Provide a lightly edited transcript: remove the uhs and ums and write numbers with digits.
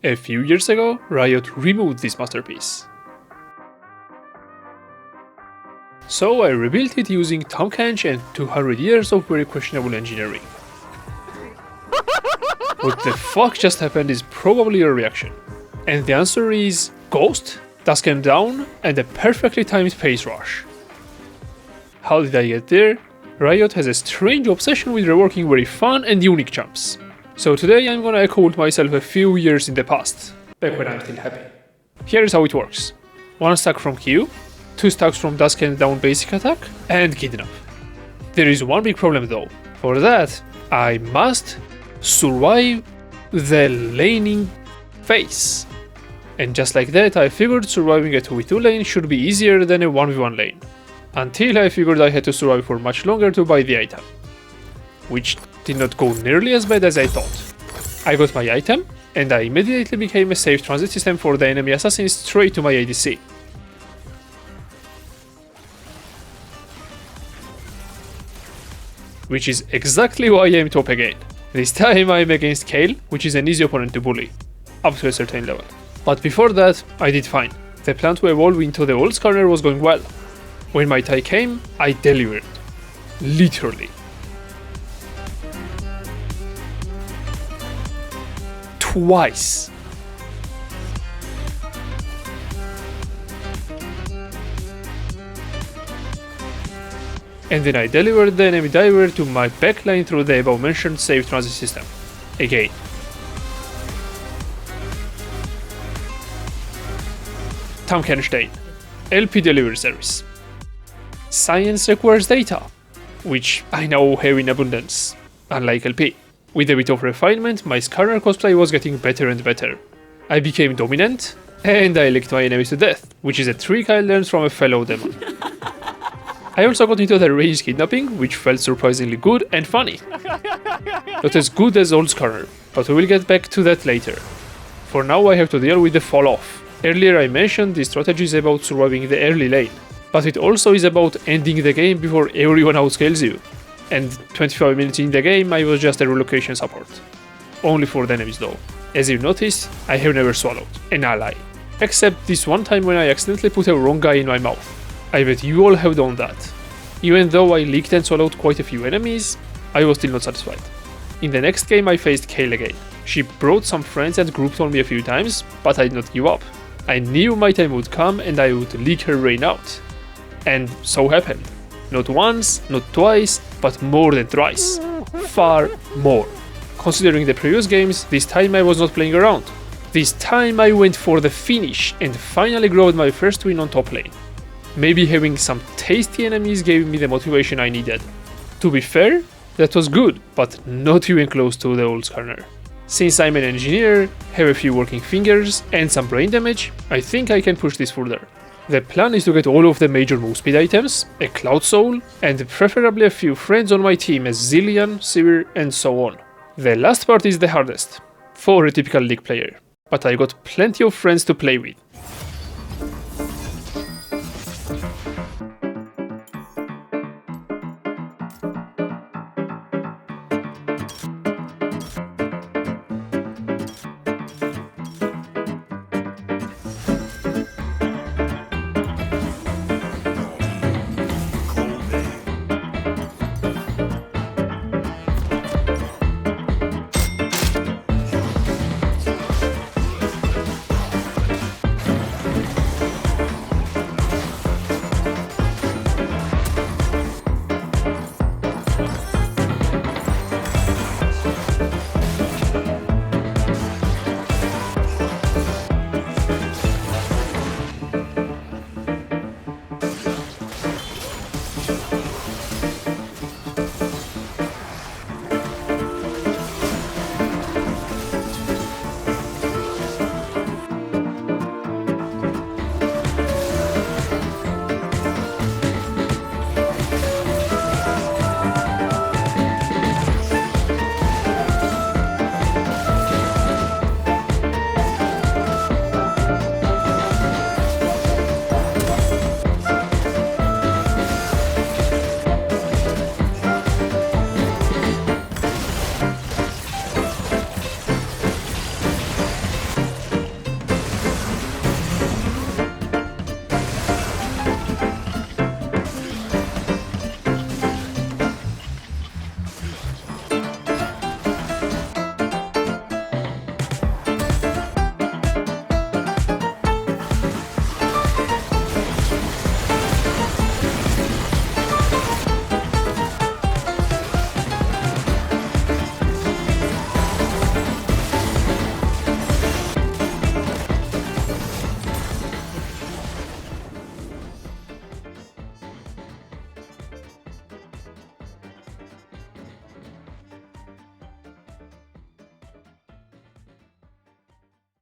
A few years ago, Riot removed this masterpiece. So I rebuilt it using Tahm Kench and 200 years of very questionable engineering. What the fuck just happened is probably your reaction. And the answer is Ghost, Dusk Down, and a perfectly timed pace rush. How did I get there? Riot has a strange obsession with reworking very fun and unique jumps. So today I'm gonna echo myself a few years in the past, back when I'm still happy. Here's how it works. 1 stack from Q, 2 stacks from Dusk Down basic attack, and Kidnap. There is one big problem though. For that, I must survive the laning phase. And just like that, I figured surviving a 2v2 lane should be easier than a 1v1 lane. Until I figured I had to survive for much longer to buy the item. Which did not go nearly as bad as I thought. I got my item, and I immediately became a safe transit system for the enemy assassins straight to my ADC. Which is exactly why I'm top again. This time I'm against Kayle, which is an easy opponent to bully, up to a certain level. But before that, I did fine. The plan to evolve into the old Skarner was going well. When my tie came, I delivered. Literally. Twice. And then I delivered the enemy diver to my backline through the above mentioned safe transit system. Again. Tahmkenstein, LP delivery service. Science requires data, which I now have in abundance, unlike LP. With a bit of refinement, my Skarner cosplay was getting better and better. I became dominant, and I licked my enemies to death, which is a trick I learned from a fellow demon. I also got into the rage kidnapping, which felt surprisingly good and funny. Not as good as old Skarner, but we will get back to that later. For now I have to deal with the fall off. Earlier I mentioned this strategy is about surviving the early lane, but it also is about ending the game before everyone outscales you. And 25 minutes in the game I was just a relocation support. Only for the enemies though. As you noticed, I have never swallowed an ally. Except this one time when I accidentally put a wrong guy in my mouth. I bet you all have done that. Even though I leaked and swallowed quite a few enemies, I was still not satisfied. In the next game I faced Kayle again. She brought some friends and grouped on me a few times, but I did not give up. I knew my time would come and I would leak her brain out. And so happened. Not once, not twice, but more than thrice. Far more. Considering the previous games, this time I was not playing around. This time I went for the finish and finally grabbed my first win on top lane. Maybe having some tasty enemies gave me the motivation I needed. To be fair, that was good, but not even close to the old Skarner. Since I'm an engineer, have a few working fingers, and some brain damage, I think I can push this further. The plan is to get all of the major move speed items, a Cloud Soul, and preferably a few friends on my team as Zilean, Sivir, and so on. The last part is the hardest, for a typical League player, but I got plenty of friends to play with.